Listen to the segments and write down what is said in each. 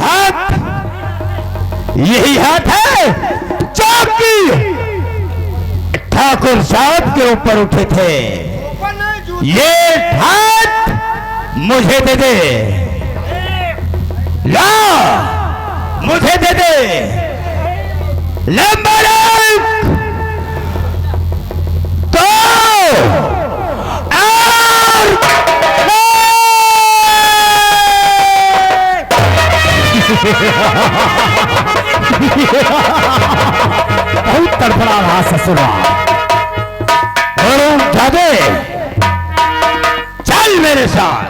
हाथ, यही हाथ है जो कि ठाकुर साहब के ऊपर उठे थे। ये हाथ मुझे दे दे, ला मुझे दे दे। लंबरक तो और बहुत तड़फड़ा रहा ससुरा। और उठा दे, चल मेरे साथ।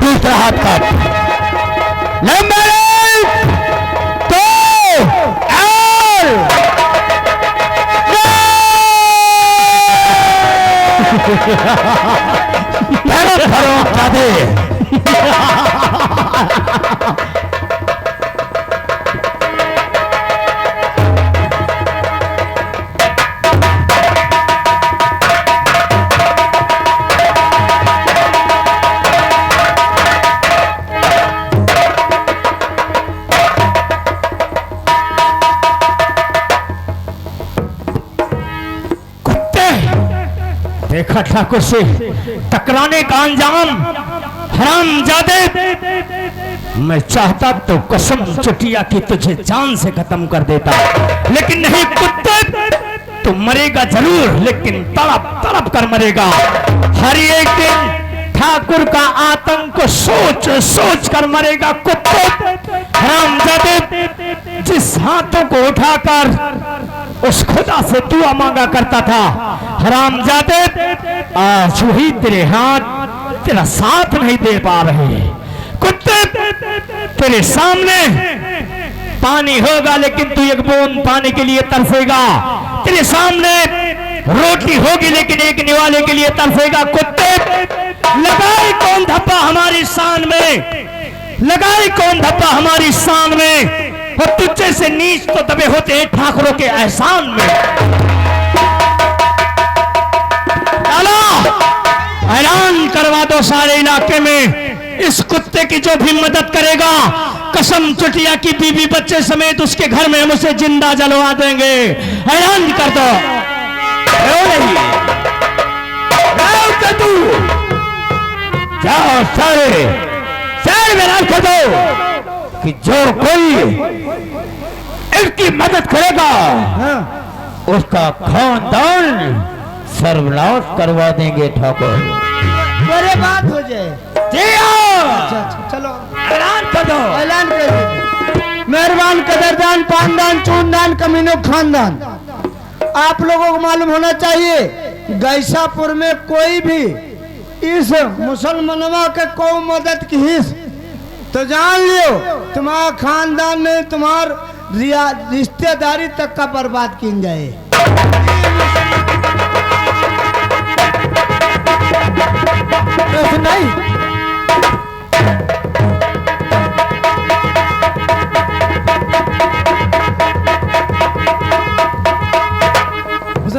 दूसरा हाथ काट। नंबर एक तो और भरो उठा दे। देखा ठाकुर से टकराने का अंजाम हरामजादे। मैं चाहता तो कसम चुटिया की तुझे जान से खत्म कर देता, लेकिन नहीं कुत्ते, तू मरेगा जरूर, लेकिन तड़प तड़प कर मरेगा। हर एक दिन ठाकुर का आतंक सोच सोच कर मरेगा कुत्ते। हरामजादे, जिस हाथों को उठाकर उस खुदा से दुआ मांगा करता था, हरामजादे आज वही तेरे हाथ तेरा साथ नहीं दे पा रहे। कुत्ते, तेरे सामने पानी होगा लेकिन तू एक बूंद पानी के लिए तरसेगा। तेरे सामने रोटी होगी लेकिन एक निवाले के लिए तरसेगा। कुत्ते, लगाए कौन धब्बा हमारी शान में, लगाए कौन धब्बा हमारी शान में। और तुझे से नीच तो दबे होते हैं ठाकुरों के एहसान में। ऐलान करवा दो सारे इलाके में, इस कुत्ते की जो भी मदद करेगा, कसम चुटिया की बीवी बच्चे समेत उसके घर में हम उसे जिंदा जलवा देंगे। ऐलान कर दो। तू जाओ सारे में ऐलान कर दो कि जो कोई इसकी मदद करेगा उसका खानदान सर्वनाश करवा देंगे ठाकुर। मेरे बात हो जाए। अच्छा, चलो ऐलान कर दो। ऐलान कर दो। मेहरबान, कदरदान, पानदान, चूनदान, कमीनों, खानदान, आप लोगों को मालूम होना चाहिए, गैसापुर में कोई भी इस मुसलमानों के को मदद की हिस्स तो जान लियो, तुम्हारा खानदान में तुम्हार रिश्तेदारी तक का बर्बाद की जाए। नहीं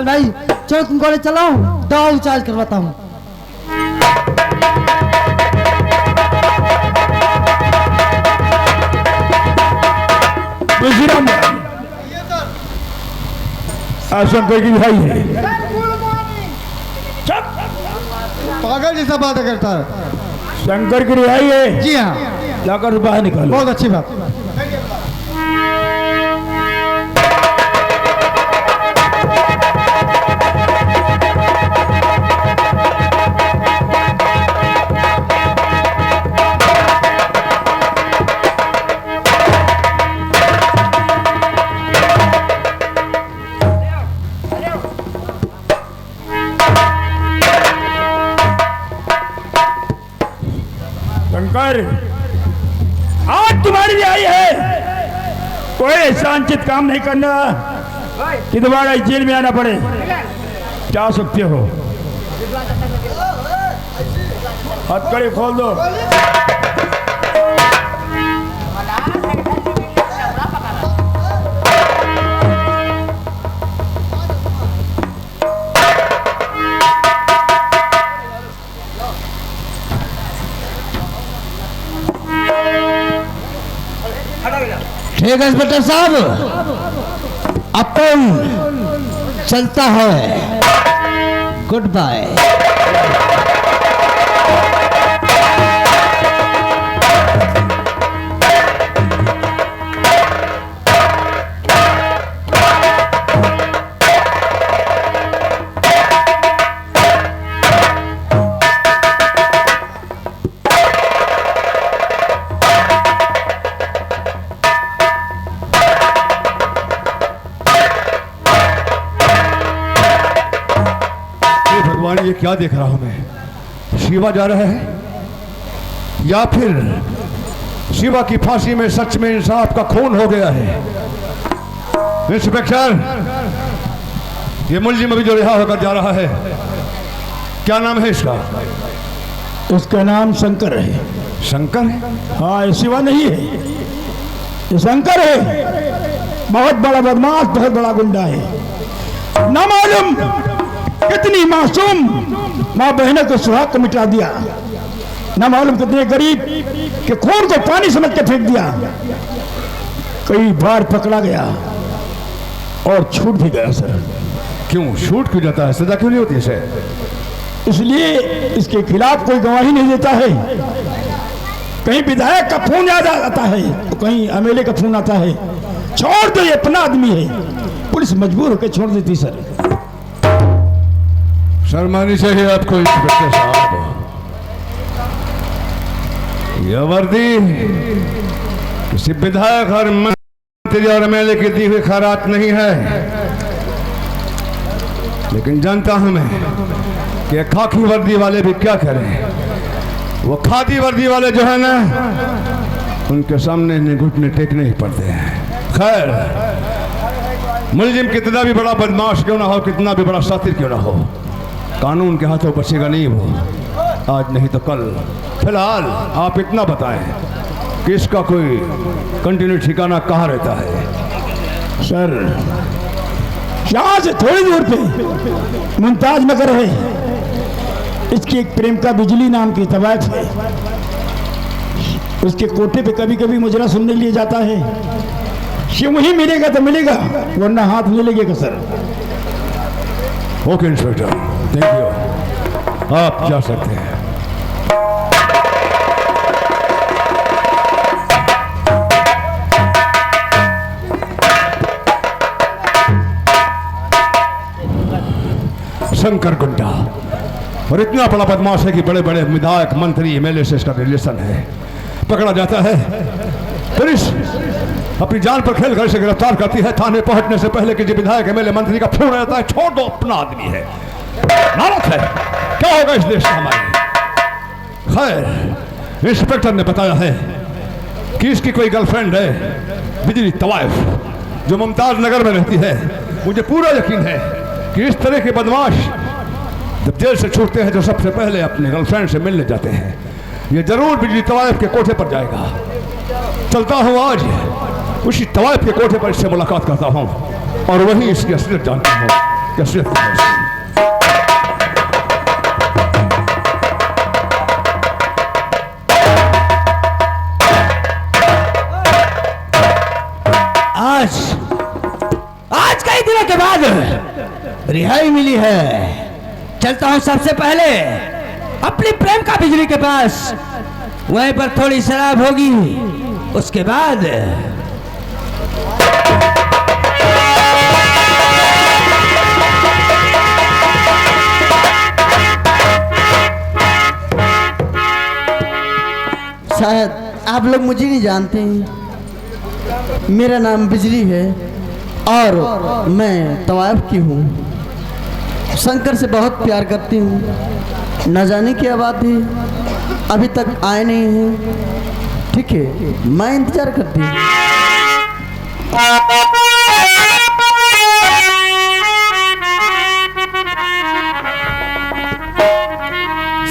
भाई, चलो तुम कॉलेज चलाओ, दवा चार्ज करवाता हूँ। शंकर की भाई है, पागल जैसा बात करता है। शंकर की रिहाई है। जी हाँ, जाकर बाहर निकालो। बहुत अच्छी बात। शंकर, आज तुम्हारी रिहाई है। कोई ऐसा अनुचित काम नहीं करना कि दोबारा जेल में आना पड़े। जा सकते हो। हथकड़ी खोल दो। ठीक है इंस्पेक्टर साहब, अपन चलता है। Goodbye. ये क्या देख रहा हूं मैं? शिवा जा रहा है या फिर शिवा की फांसी में सच में इंसाफ का खून हो गया है? इंस्पेक्टर, ये मुलजिम अभी जो रिहा होकर जा रहा है, क्या नाम है इसका? उसका नाम शंकर है। शंकर है? हाँ, ये शिवा नहीं है, ये शंकर है। बहुत बड़ा बदमाश, बहुत बड़ा गुंडा है। ना मालूम कितनी मासूम माँ बहनों को सुहाग को मिटा दिया, ना मालूम कितने गरीब के खून को पानी समझ के फेंक दिया। कई बार पकड़ा गया और छूट भी गया सर। क्यों छूट क्यों जाता है? सजा क्यों नहीं होती इसे? इसलिए इसके खिलाफ कोई गवाही नहीं देता है। कहीं विधायक का फोन याद आता है तो कहीं एमएलए का फोन आता है। छोड़ दो, ये अपना आदमी है। पुलिस मजबूर होकर छोड़ देती सर। शर्मानी चाहिए आपको इंस्पेक्टर साहब। यह वर्दी किसी विधायक और मंत्री और एमएलए की दी हुई खैरात नहीं है, लेकिन जानता हूं मैं कि खाकी वर्दी वाले भी क्या करें। वो खादी वर्दी वाले जो है ना, उनके सामने घुटने टेकने ही पड़ते हैं। खैर, मुलजिम कितना भी बड़ा बदमाश क्यों ना हो, कितना भी बड़ा सातिर क्यों ना हो, कानून के हाथों बचेगा नहीं वो, आज नहीं तो कल। फिलहाल आप इतना बताएं कि इसका कोई कंटिन्यू ठिकाना कहाँ रहता है? सर, यहाँ से थोड़ी दूर पे मुमताज नगर है। इसकी एक प्रेम का बिजली नाम की तवायफ है। उसके कोठे पे कभी कभी मुजरा सुनने लिए जाता है। शिव ही मिलेगा तो मिलेगा, वरना हाथ नहीं लगेगा sir. Okay inspector, thank you, आप जा सकते हैं। शंकर गुंडा, और इतना बड़ा बदमाश है कि बड़े बड़े विधायक मंत्री एमएलए से इसका रिलेशन है। पकड़ा जाता है, पुलिस अपनी जान पर खेल कर इसे गिरफ्तार करती है। थाने पहुंचने से पहले कि जो विधायक एमएलए मंत्री का फोन रहता है, छोड़ दो, अपना आदमी है। नारक है, क्या होगा इस देश का हमारे? खैर, इंस्पेक्टर ने बताया है कि इसकी कोई गर्लफ्रेंड है बिजली तवायफ, जो मुमताज नगर में रहती है। मुझे पूरा यकीन है कि इस तरह के बदमाश जब जेल से छूटते हैं तो सबसे पहले अपने गर्लफ्रेंड से मिलने जाते हैं। ये जरूर बिजली तवायफ के कोठे पर जाएगा। चलता हूँ आज उसी तवायफ के कोठे पर इससे मुलाकात करता हूँ और वहीं इसकी असलियत जानता हूँ कि असलियत क्या है। आज कई दिनों के बाद रिहाई मिली है। चलता हूं सबसे पहले अपनी प्रेम का बिजली के पास, वहीं पर थोड़ी शराब होगी, उसके बाद शायद आप लोग मुझे नहीं जानते। मेरा नाम बिजली है और मैं तवायफ की हूँ। शंकर से बहुत प्यार करती हूँ। न जाने क्या बात है, अभी तक आए नहीं हैं। ठीक है, मैं इंतजार करती हूँ।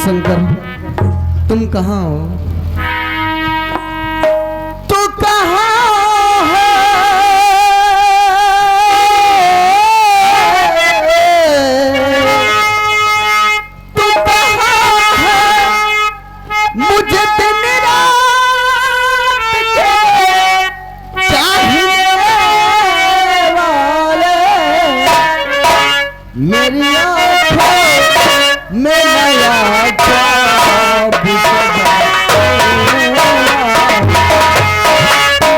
शंकर, तुम कहाँ हो? तू कहाँ है? तू कहाँ है? मुझे दिन रात के चाहे मेरी आँखों में नया ख्वाब सजा।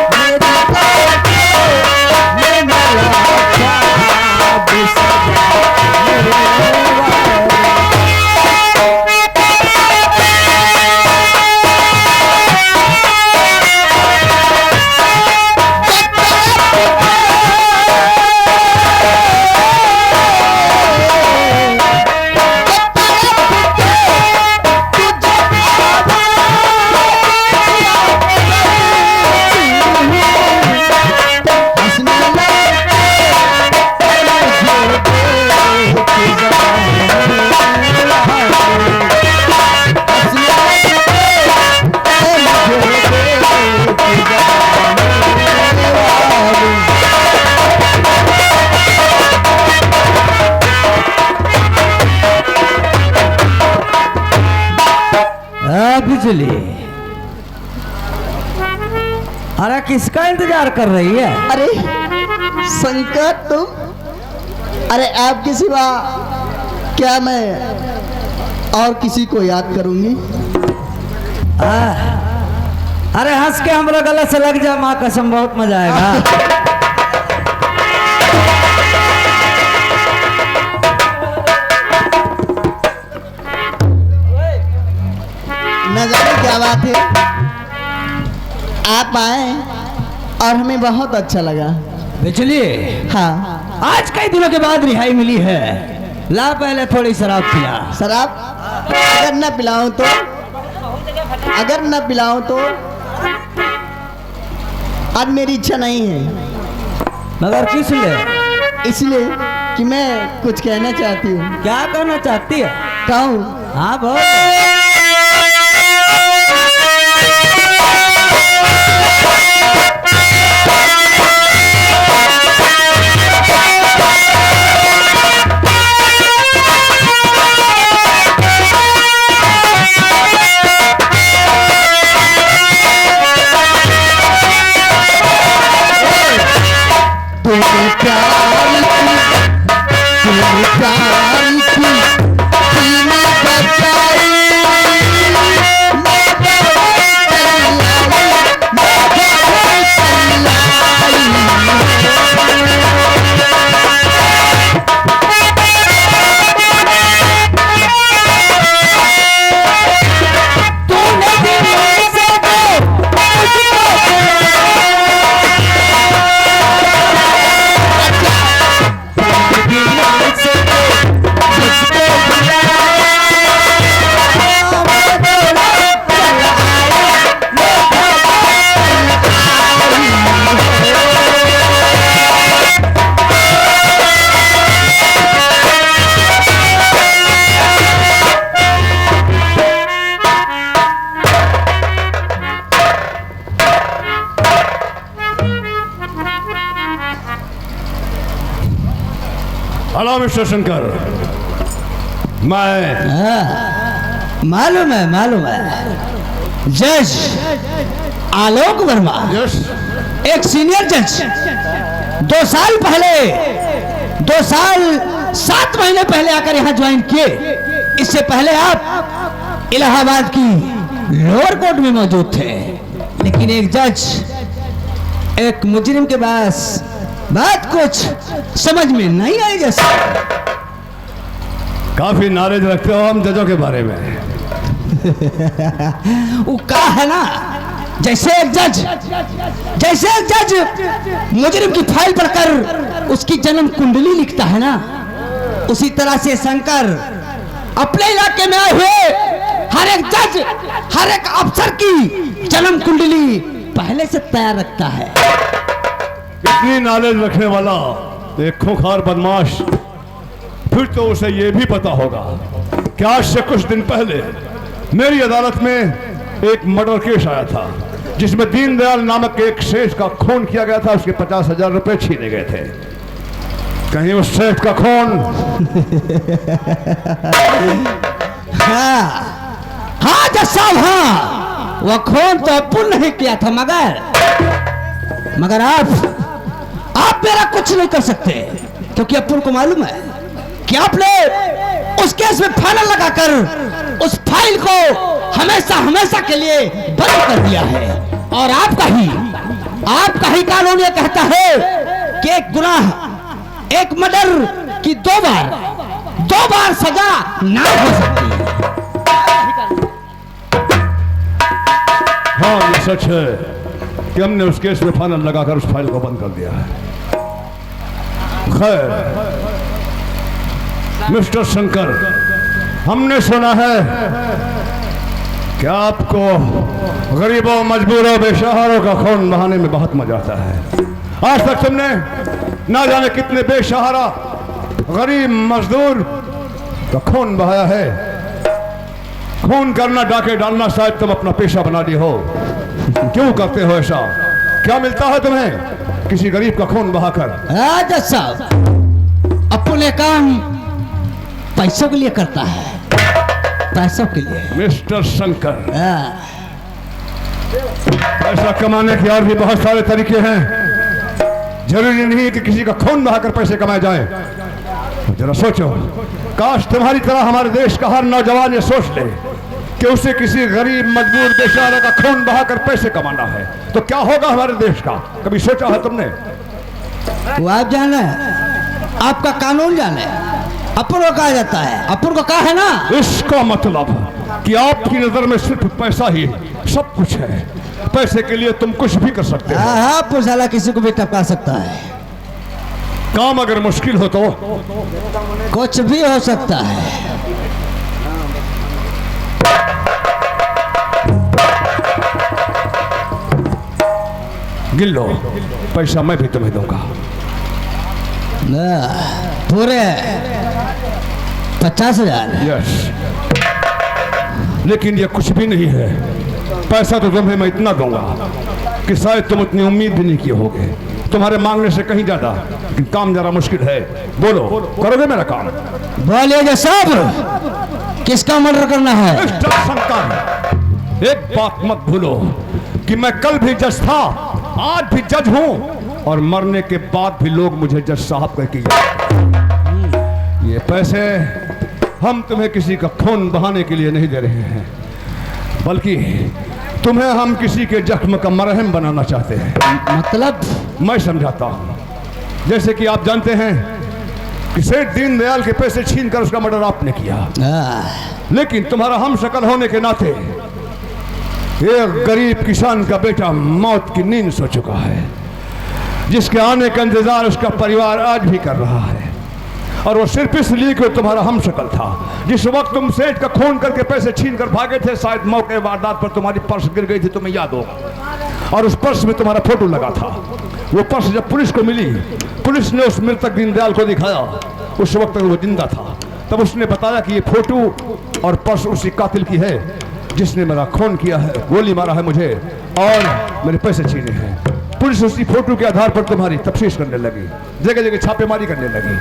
मेरी आँखों में नया ख्वाब सजा। बिजली, अरे किसका इंतजार कर रही है? अरे शंकर तुम, अरे आपके सिवा क्या मैं और किसी को याद करूंगी? अरे हंस के हमरा गले से लग जा, माँ कसम बहुत मजा आएगा। न जाने क्या बात है, आप आए और हमें बहुत अच्छा लगा। बिजली, हाँ, आज कई दिनों के बाद रिहाई मिली है, ला पहले थोड़ी शराब पिला। शराब अगर न पिलाऊं तो, अगर न पिलाऊं तो आज मेरी इच्छा नहीं है। मगर किस लिए? इसलिए कि मैं कुछ कहना चाहती हूँ। क्या कहना चाहती है? कहूँ? हाँ बहुत। हेलो मिस्टर शंकर, मैं मालूम है जज आलोक वर्मा, यस, एक सीनियर जज। 2 साल पहले, 2 साल 7 महीने पहले आकर यहाँ ज्वाइन किए। इससे पहले आप इलाहाबाद की लोअर कोर्ट में मौजूद थे, लेकिन एक जज, एक मुजरिम के पास बात कुछ समझ में नहीं आई। जैसे काफी नॉलेज रखते हो हम जजों के बारे में। वो कहा है ना, जैसे एक जज मुजरिम की फाइल पढ़कर उसकी जन्म कुंडली लिखता है ना, उसी तरह से शंकर अपने इलाके में आए हुए हर एक जज, हर एक अफसर की जन्म कुंडली पहले से तैयार रखता है। इतनी नॉलेज रखने वाला एक खूंखार बदमाश, फिर तो उसे यह भी पता होगा कि आज से कुछ दिन पहले मेरी अदालत में एक मर्डर केस आया था, जिसमें दीनदयाल नामक एक सेठ का खून किया गया था। उसके 50,000 रुपए छीने गए थे। कहीं उस सेठ का खून हाँ जज साहब, हाँ वह खून तो अपुन नहीं किया था, मगर आप मेरा कुछ नहीं कर सकते, क्योंकि अपुन को मालूम है कि आपने उस केस में फाइनल लगाकर उस फाइल को हमेशा हमेशा के लिए बंद कर दिया है। और आपका ही कानून ये कहता है कि एक गुनाह, एक मर्डर की 2 बार सजा ना हो सकती। हाँ, ये सच है कि हमने उस केस में फाइनल लगाकर उस फाइल को बंद कर दिया है। खैर मिस्टर शंकर, हमने सुना है कि आपको गरीबों, मजबूरों, बेसहारों का खून बहाने में बहुत मजा आता है। आज तक तुमने ना जाने कितने बेसहारा, गरीब, मजदूर का खून बहाया है। खून करना, डाके डालना शायद तुम अपना पेशा बना ली हो। क्यों करते हो ऐसा? क्या मिलता है तुम्हें किसी गरीब का खून बहाकर? जज साहब, अपने काम पैसों के लिए करता है, पैसों के लिए। मिस्टर शंकर, पैसा कमाने के और भी बहुत सारे तरीके हैं। जरूरी नहीं कि किसी का खून बहाकर पैसे कमाए जाए। जरा सोचो, काश तुम्हारी तरह हमारे देश का हर नौजवान ये सोच ले कि उसे किसी गरीब, मजबूर, बेचारे का खून बहाकर पैसे कमाना है, तो क्या होगा हमारे देश का? कभी सोचा है तुमने? वो आप जाने, आपका कानून जाने, अपन को कहा जाता है, अपन को कहा है ना। इसका मतलब कि आपकी नजर में सिर्फ पैसा ही सब कुछ है। पैसे के लिए तुम कुछ भी कर सकते हो। हाँ, पुजाला किसी को भी टपका सकता है। काम अगर मुश्किल हो तो कुछ भी हो सकता है। गिन लो, पैसा मैं भी तुम्हें दूंगा। पूरे 50,000। यस, लेकिन ये कुछ भी नहीं है। पैसा तो तुम्हें मैं इतना दूंगा कि शायद तुम उतनी उम्मीद भी नहीं किए होगे। तुम्हारे मांगने से कहीं ज्यादा, लेकिन काम जरा मुश्किल है। बोलो, करोगे मेरा काम? बोलिए साहब, किसका मर्डर करना है? मिस्टर शंकर, एक बात मत भूलो कि मैं कल भी जज था, आज भी जज हूं, और मरने के बाद भी लोग मुझे जज साहब कहते हैं। ये पैसे हम तुम्हें किसी का खून बहाने के लिए नहीं दे रहे हैं, बल्कि तुम्हें हम किसी के जख्म का मरहम बनाना चाहते हैं। मतलब? मैं समझाता हूं। जैसे कि आप जानते हैं कि सेठ दीनदयाल के पैसे छीनकर उसका मर्डर आपने किया, लेकिन तुम्हारा हम शक्ल होने के नाते एक गरीब किसान का बेटा मौत की नींद सो चुका है, जिसके आने का इंतजार उसका परिवार आज भी कर रहा है। और वो सिर्फ इसलिए कि तुम्हारा हम शक्ल था। जिस वक्त तुम सेठ का खून करके पैसे छीन कर भागे थे, शायद मौके वारदात पर तुम्हारी पर्स गिर गई थी, तुम्हें याद होगा, और उस पर्स में तुम्हारा फोटो लगा था। वो पर्स जब पुलिस को मिली, पुलिस ने उस मृतक दीनदयाल को दिखाया। उस वक्त वो जिंदा था। तब उसने बताया कि ये फोटो और पर्स उसी कातिल की है जिसने मेरा खून किया है, गोली मारा है मुझे और मेरे पैसे छीने हैं। पुलिस उसी फोटो के आधार पर तुम्हारी तफ्तीश करने लगी, जगह जगह छापेमारी करने लगी।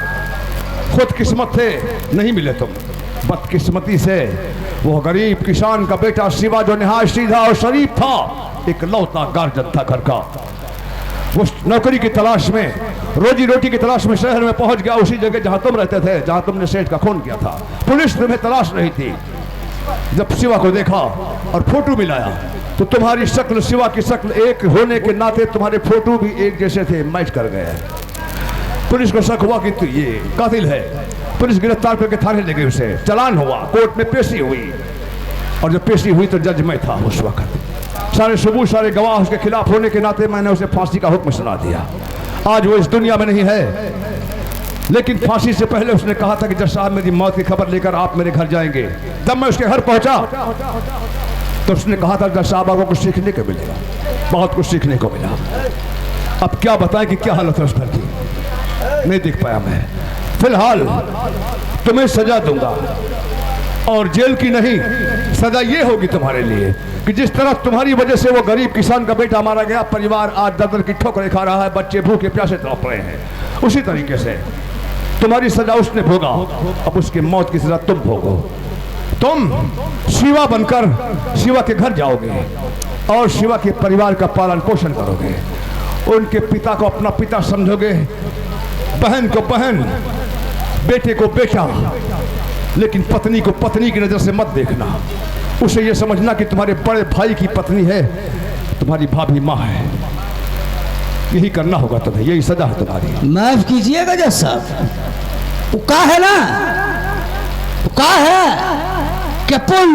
खुद किस्मत से नहीं मिले तुम, बदकिस्मती से वो गरीब किसान का बेटा शिवा, जो निहायत सीधा और शरीफ था, एक लौता गार्जियन था घर का, वो नौकरी की तलाश में, रोजी रोटी की तलाश में शहर में पहुंच गया, उसी जगह जहां तुम रहते थे, जहां तुमने सेठ का खून किया था। पुलिस तुम्हें तलाश रही थी। जब शिवा को देखा और फोटो मिलाया, तो तुम्हारी शक्ल शिवा की शक्ल एक होने के नाते तुम्हारे फोटो भी एक जैसे थे, मैच कर गए। पुलिस को शक हुआ कि तो ये कातिल है। पुलिस गिरफ्तार करके थाने ले गई, उसे चालान हुआ, कोर्ट में पेशी हुई, और जब पेशी हुई तो जज मैं था उस वक्त। सारे सबूत, सारे गवाह उसके खिलाफ होने के नाते मैंने उसे फांसी का हुक्म सुना दिया। आज वो इस दुनिया में नहीं है, लेकिन फांसी से पहले उसने कहा था कि जज साहब मेरी मौत की खबर लेकर आप मेरे घर जाएंगे। जब मैं उसके घर पहुंचा तो उसने कहा था जज साहब आपको कुछ सीखने को मिलेगा, बहुत कुछ सीखने को मिला। अब क्या बताएं कि क्या हालत है उस घर की, नहीं देख पाया मैं। फिलहाल तुम्हें सजा दूंगा, और जेल की नहीं, सजा ये होगी तुम्हारे लिए कि जिस तरह तुम्हारी वजह से वो गरीब किसान का बेटा मारा गया, परिवार आज दर दर की ठोकरें खा रहा है, बच्चे भूखे प्यासे तड़प रहे हैं, उसी तरीके से तुम्हारी सजा उसने भोगा, अब उसकी मौत की सजा तुम भोगो। तुम शिवा बनकर शिवा के घर जाओगे और शिवा के परिवार का पालन पोषण करोगे, उनके पिता को अपना पिता समझोगे, बहन को बहन, बेटे को बेटा, लेकिन पत्नी को पत्नी की नजर से मत देखना। उसे ये समझना कि तुम्हारे बड़े भाई की पत्नी है, तुम्हारी भाभी माँ है। यही करना होगा तुम्हें, यही सजा है तुम्हारी। माफ कीजिएगा जज साहब, वो का है ना, वो का है कि अपन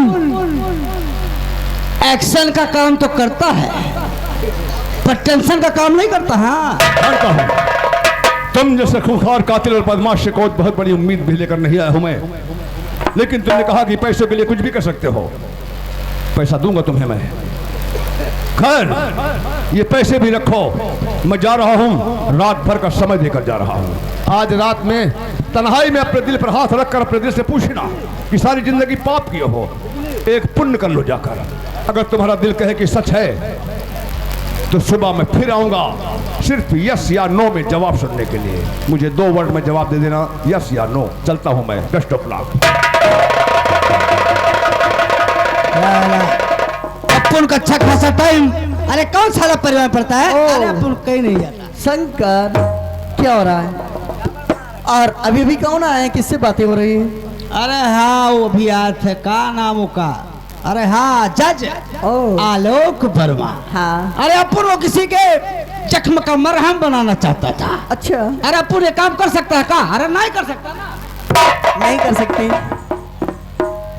एक्शन का काम तो करता है पर टेंशन का काम नहीं करता। हाँ जानता हूं तुम जैसे खूंखार कातिल और बदमाश से कोई बहुत बड़ी उम्मीद भी लेकर नहीं आया हूं मैं, लेकिन तुमने कहा कि पैसों के लिए कुछ भी कर सकते हो। पैसा दूंगा तुम्हें मैं। खैर ये पैसे भी रखो, मैं जा रहा हूं, रात भर का समय देकर जा रहा हूं। आज रात में तन्हाई में अपने दिल पर हाथ रखकर अपने दिल से पूछना कि सारी जिंदगी पाप किए हो, एक पुण्य कर लो जाकर। अगर तुम्हारा दिल कहे कि सच है तो सुबह मैं फिर आऊंगा, सिर्फ यस या नो में जवाब सुनने के लिए। मुझे 2 वर्ड में जवाब दे देना, यस या नो। चलता हूं मैं, बेस्ट ऑफ लक। अपन का अच्छा खासा टाइम, अरे कौन सारा परिवार पड़ता है? अरे अपन कहीं नहीं जाता। शंकर, क्या हो रहा है? और अभी भी कौन आए हैं, किससे बातें हो रही हैं? अरे हाँ वो भी आया था, का नाम का? अरे हाँ जज आलोक वर्मा। हाँ। अरे अपन वो किसी के जख्म का मरहम बनाना चाहता था। अच्छा, अरे अपन ये काम कर सकता है का? अरे नहीं कर सकता ना। नहीं कर सकते,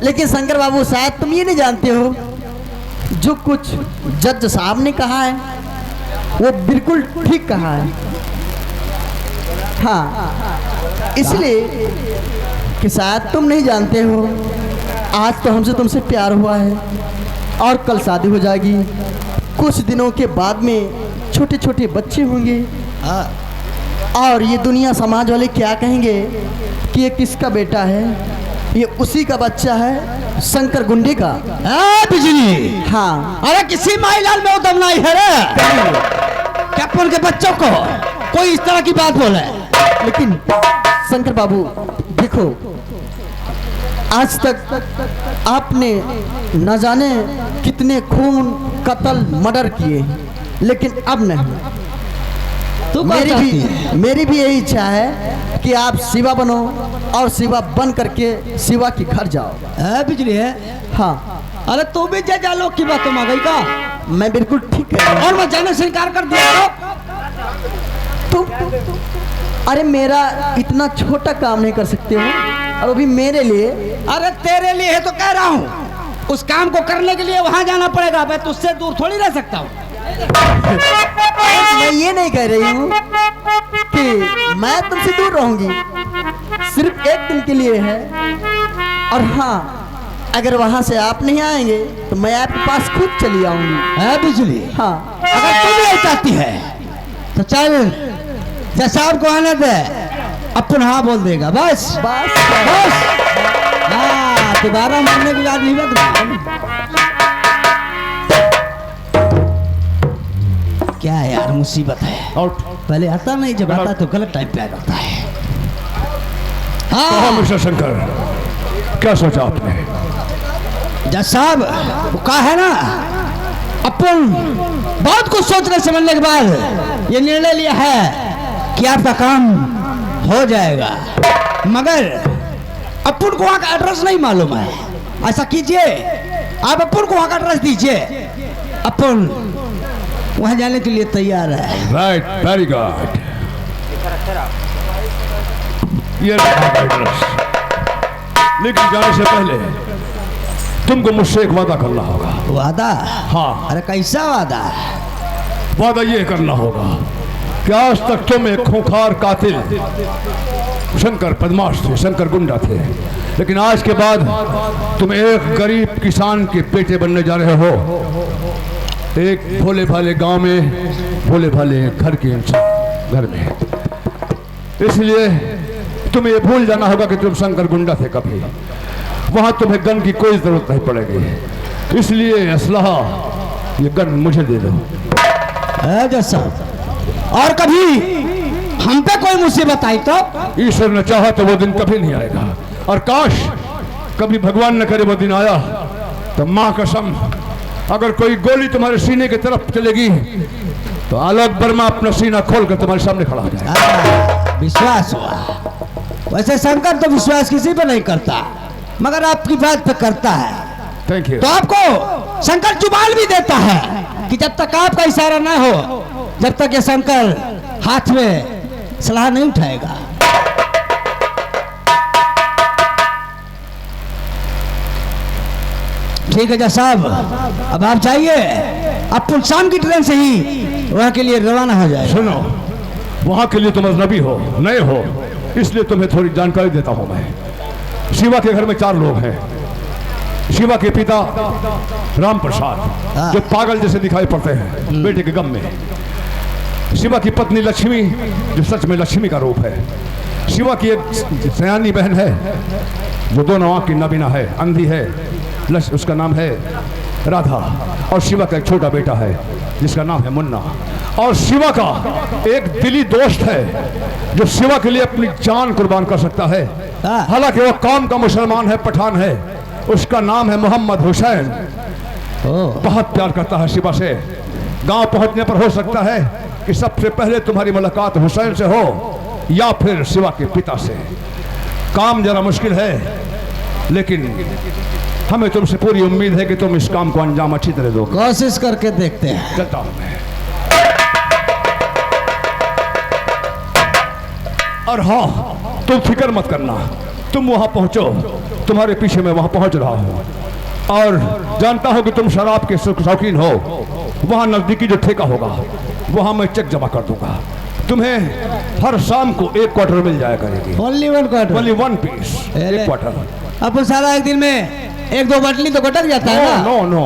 लेकिन शंकर बाबू शायद तुम ये नहीं जानते हो, जो कुछ जज साहब ने कहा है वो बिल्कुल ठीक कहा है। हाँ, इसलिए कि शायद तुम नहीं जानते हो, आज तो हमसे तुमसे प्यार हुआ है और कल शादी हो जाएगी। कुछ दिनों के बाद में छोटे छोटे बच्चे होंगे और ये दुनिया समाज वाले क्या कहेंगे कि ये किसका बेटा है? ये उसी का बच्चा है, शंकर गुंडे का। बिजली, हाँ। अरे किसी माईलाल में उदम नहीं है रे, क्या अपन के बच्चों को कोई इस तरह की बात बोले? लेकिन शंकर बाबू देखो, आज तक आपने न जाने कितने खून, कत्ल, मर्डर किए, लेकिन अब नहीं। तो मेरी भी यही इच्छा है कि आप शिवा बनो और शिवा बन करके शिवा के घर जाओ। है बिजली है। हाँ। अरे तू भी जज आलोक की बात आ गई का? मैं बिल्कुल ठीक है। और मैं जाने से इनकार कर दिया तुम अरे मेरा इतना छोटा काम नहीं कर सकते हो, और वो भी मेरे लिए। अरे तेरे लिए है तो कह रहा हूँ, उस काम को करने के लिए वहां जाना पड़ेगा। मैं तुझसे दूर थोड़ी रह सकता हूँ। मैं ये नहीं कह रही हूँ कि मैं तुमसे दूर रहूंगी, सिर्फ एक दिन के लिए है। और हाँ, अगर वहां से आप नहीं आएंगे तो मैं आपके पास खुद चली आऊंगी। है बिजली? हाँ। अगर तू भी नहीं चाहती है तो चल, साहब को आने दे, अपन हाँ बोल देगा। बस बस हाँ, दोबारा मारने की बात नहीं बता। क्या यार मुसीबत है, और पहले आता नहीं, जब आता तो गलत टाइम पे आ जाता है। हाँ मिस्टर शंकर, क्या सोचा आपने? जज साहब वो कहा है ना, अपन बहुत कुछ सोचने समझने के बाद ये निर्णय लिया है कि आपका काम हो जाएगा, मगर अपन को वहाँ का एड्रेस नहीं मालूम है। ऐसा कीजिए, आप अपन को वहाँ का एड्रेस दीजिए, अपन वहाँ जाने के लिए तैयार है। Right, very good. ये एड्रेस, लेकिन जाने से पहले तुमको मुझसे एक वादा करना होगा। वादा? हाँ। अरे कैसा वादा? वादा ये करना होगा कि आज तक तुम एक खूंखार कातिल शंकर बदमाश थे, शंकर गुंडा थे, लेकिन आज के बाद तुम एक गरीब किसान के बेटे बनने जा रहे हो, एक भोले भाले गांव में, भोले भाले घर के इंसान घर में। इसलिए तुम्हें ये भूल जाना होगा कि तुम शंकर गुंडा थे कभी। वहां तुम्हें गन की कोई जरूरत नहीं पड़ेगी, इसलिए असलहा ये गन मुझे दे दो। जैसा और कभी हम पे कोई मुसीबत आई तो? ईश्वर ने चाहा तो वो दिन कभी नहीं आएगा, और काश कभी भगवान न करे वो दिन आया तो माँ कसम, अगर कोई गोली तुम्हारे सीने की तरफ चलेगी तो आलोक वर्मा अपना सीना खोलकर तुम्हारे सामने खड़ा हो जाएगा। विश्वास हुआ, वैसे शंकर तो विश्वास किसी पे नहीं करता, मगर आपकी बात पे करता है। Thank you. तो आपको शंकर जुबान भी देता है कि जब तक आपका इशारा ना हो, जब तक ये शंकर हाथ में सलाह नहीं उठाएगा। ठीक है जज साहब, अब आप जाइए, अब पुल शाम की ट्रेन से ही वहाँ के लिए रवाना हो जाए। सुनो, वहाँ के लिए तुम अजनबी हो, नए हो, इसलिए तुम्हें थोड़ी जानकारी देता हूँ मैं। शिवा के घर में 4 लोग हैं। शिवा के पिता राम प्रसाद, जो पागल जैसे दिखाई पड़ते हैं बेटे के गम में। शिवा की पत्नी लक्ष्मी, जो सच में लक्ष्मी का रूप है। शिवा की एक सयानी बहन है जो दोनों आँख की नाबीना है, अंधी है, उसका नाम है राधा। और शिवा का एक छोटा बेटा है जिसका नाम है मुन्ना। और शिवा का एक दिली दोस्त है जो शिवा के लिए अपनी जान कुर्बान कर सकता है, हालांकि वो कौम का मुसलमान है, पठान है। उसका नाम है मोहम्मद हुसैन। बहुत प्यार करता है शिवा से। गांव पहुंचने पर हो सकता है कि सबसे पहले तुम्हारी मुलाकात हुसैन से हो या फिर शिवा के पिता से। काम जरा मुश्किल है, लेकिन हमें तुमसे पूरी उम्मीद है कि तुम इस काम को अंजाम अच्छी तरह दोगे। कोशिश करके देखते हैं। चलता हूं मैं। और हाँ, तुम फिक्र मत करना, तुम वहां पहुंचो, तुम्हारे पीछे मैं वहां पहुंच रहा हूं। और जानता हूं कि तुम शराब के शौकीन हो। वहां नजदीकी जो ठेका होगा वहां मैं चेक जमा कर दूंगा। तुम्हें हर शाम को 1 क्वार्टर मिल जाया करेगी। Only 1 quarter, only 1 piece, 1 quarter. अब सारा एक दिन में 1-2 बटली तो कटक जाता है ना। नो नो,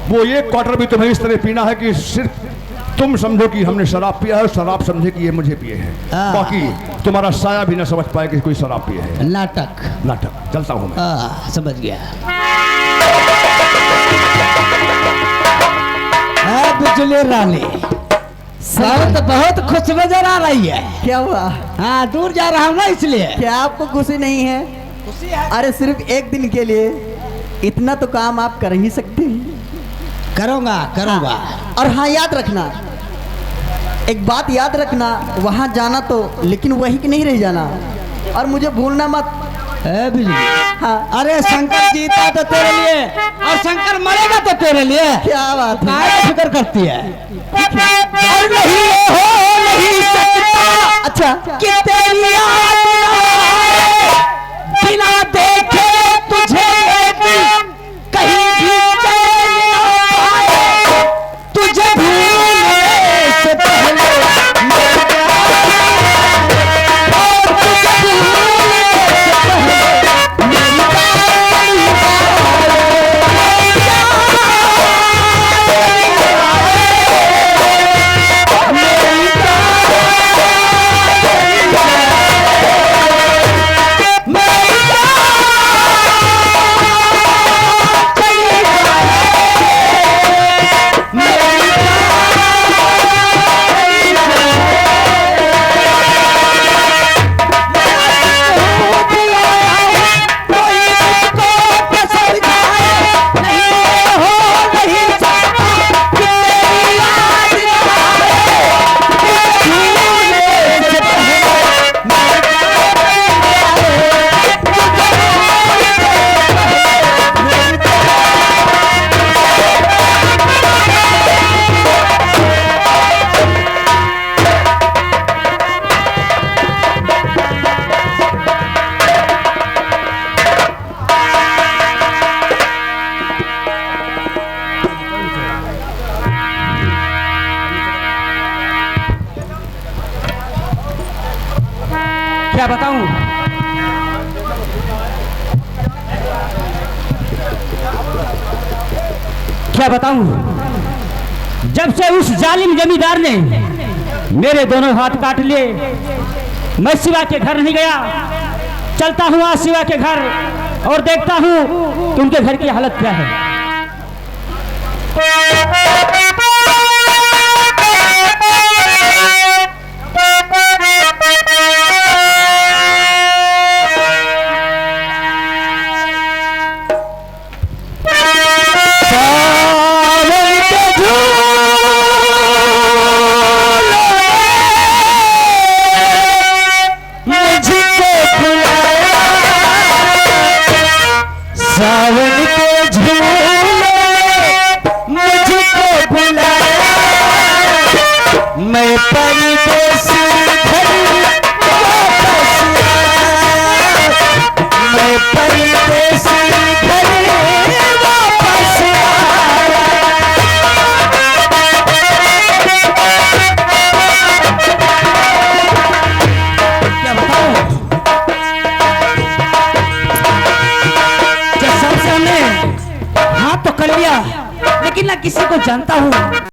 वो 1 क्वार्टर भी तुम्हें इस तरह पीना है कि सिर्फ तुम समझो कि हमने शराब पिया है और शराब समझे कि ये मुझे पिए हैं। बाकी तुम्हारा साया भी ना समझ पाए कि कोई शराब पिए है। नाटक नाटक। चलता हूँ मैं। समझ गया। बिजली रानी सब तो बहुत खुश नजर आ रही है। क्या हुआ? हाँ, दूर जा रहा हूँ ना इसलिए। क्या आपको खुशी नहीं है? अरे सिर्फ एक दिन के लिए इतना तो काम आप कर ही सकते हैं। करूँगा। और हाँ, याद रखना, एक बात याद रखना, वहाँ जाना तो लेकिन वही कि नहीं रह जाना, और मुझे भूलना मत। बिजली, हाँ। अरे शंकर जीता तो तेरे लिए और शंकर मरेगा तो तेरे लिए। क्या बात है? काहे फिक्र करती है? और नहीं हो नहीं सकता अच्छा कि तेरी याद बिना देखे तुझे कहीं भी चैन न पाए। तुझे भूलने से पहले मैं क्या और तुझे भूलने से पहले मेरी क्या बताऊं? क्या बताऊं? जब से उस जालिम जमींदार ने मेरे दोनों हाथ काट लिए, मैं शिवा के घर नहीं गया। चलता हूँ आज शिवा के घर और देखता हूँ कि उनके घर की हालत क्या है। मुझको सावन के झूले मुझको बुलाया, मैं परदेसी घर वापस आया, मैं परदेसी घर वापस आया। क्या बताऊं, जब सबसे हमने हाँ तो कर लिया, लेकिन ना किसी को जानता हूँ।